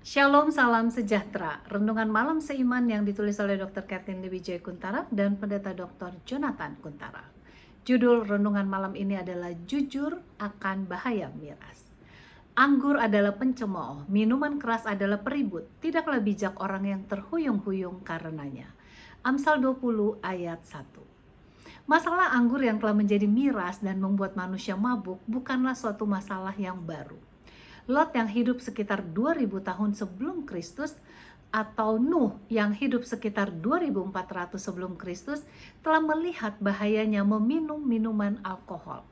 Shalom, salam sejahtera. Renungan malam seiman yang ditulis oleh Dr. Kathleen Wijaya Kuntara dan Pendeta Dr. Jonathan Kuntara. Judul renungan malam ini adalah Jujur akan Bahaya Miras. Anggur adalah pencemooh, minuman keras adalah peribut, tidaklah bijak orang yang terhuyung-huyung karenanya. Amsal 20 ayat 1. Masalah anggur yang telah menjadi miras dan membuat manusia mabuk bukanlah suatu masalah yang baru. Lot yang hidup sekitar 2000 tahun sebelum Kristus atau Nuh yang hidup sekitar 2400 sebelum Kristus telah melihat bahayanya meminum minuman alkohol.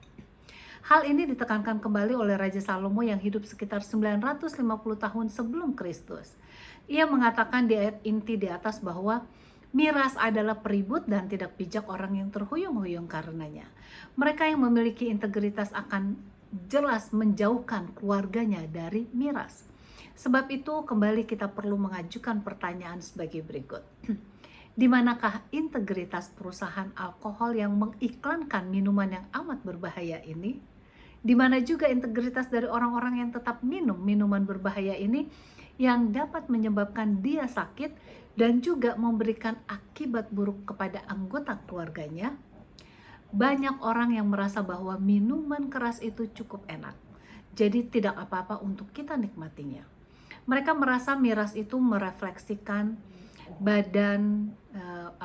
Hal ini ditekankan kembali oleh Raja Salomo yang hidup sekitar 950 tahun sebelum Kristus. Ia mengatakan di ayat inti di atas bahwa miras adalah peribut dan tidak bijak orang yang terhuyung-huyung karenanya. Mereka yang memiliki integritas akan jelas menjauhkan keluarganya dari miras. Sebab itu kembali kita perlu mengajukan pertanyaan sebagai berikut. Di manakah integritas perusahaan alkohol yang mengiklankan minuman yang amat berbahaya ini? Di mana juga integritas dari orang-orang yang tetap minum minuman berbahaya ini yang dapat menyebabkan dia sakit dan juga memberikan akibat buruk kepada anggota keluarganya? Banyak orang yang merasa bahwa minuman keras itu cukup enak, jadi tidak apa-apa untuk kita nikmatinya. Mereka merasa miras itu merefleksikan badan,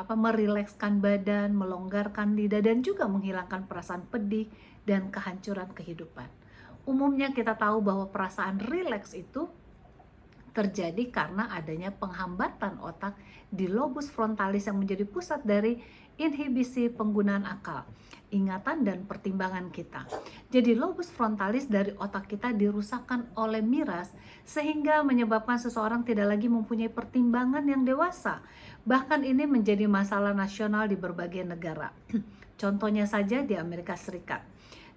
merilekskan badan, melonggarkan lidah, dan juga menghilangkan perasaan pedih dan kehancuran kehidupan. Umumnya kita tahu bahwa perasaan rileks itu terjadi karena adanya penghambatan otak di lobus frontalis yang menjadi pusat dari inhibisi penggunaan akal, ingatan dan pertimbangan kita. Jadi lobus frontalis dari otak kita dirusakkan oleh miras sehingga menyebabkan seseorang tidak lagi mempunyai pertimbangan yang dewasa. Bahkan ini menjadi masalah nasional di berbagai negara. Contohnya saja di Amerika Serikat.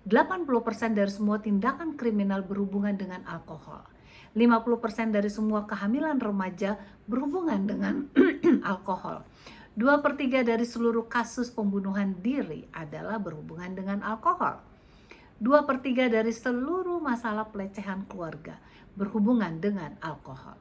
80% dari semua tindakan kriminal berhubungan dengan alkohol. 50% dari semua kehamilan remaja berhubungan dengan alkohol. 2/3 dari seluruh kasus pembunuhan diri adalah berhubungan dengan alkohol. 2/3 dari seluruh masalah pelecehan keluarga berhubungan dengan alkohol.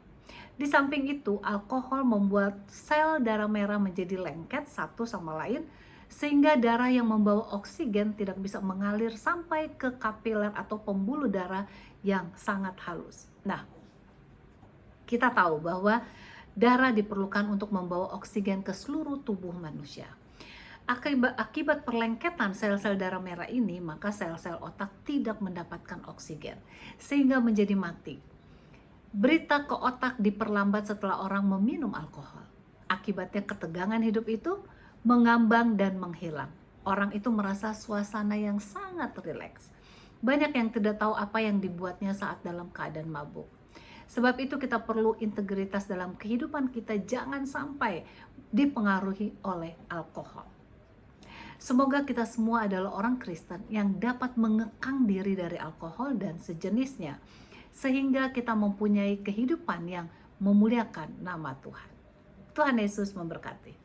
Di samping itu, alkohol membuat sel darah merah menjadi lengket satu sama lain, sehingga darah yang membawa oksigen tidak bisa mengalir sampai ke kapiler atau pembuluh darah yang sangat halus. Nah, kita tahu bahwa darah diperlukan untuk membawa oksigen ke seluruh tubuh manusia. Akibat perlengketan sel-sel darah merah ini, maka sel-sel otak tidak mendapatkan oksigen, sehingga menjadi mati. Berita ke otak diperlambat setelah orang meminum alkohol. Akibatnya ketegangan hidup itu mengambang dan menghilang. Orang itu merasa suasana yang sangat rileks. Banyak yang tidak tahu apa yang dibuatnya saat dalam keadaan mabuk. Sebab itu kita perlu integritas dalam kehidupan kita, jangan sampai dipengaruhi oleh alkohol. Semoga kita semua adalah orang Kristen yang dapat mengekang diri dari alkohol dan sejenisnya, sehingga kita mempunyai kehidupan yang memuliakan nama Tuhan. Tuhan Yesus memberkati.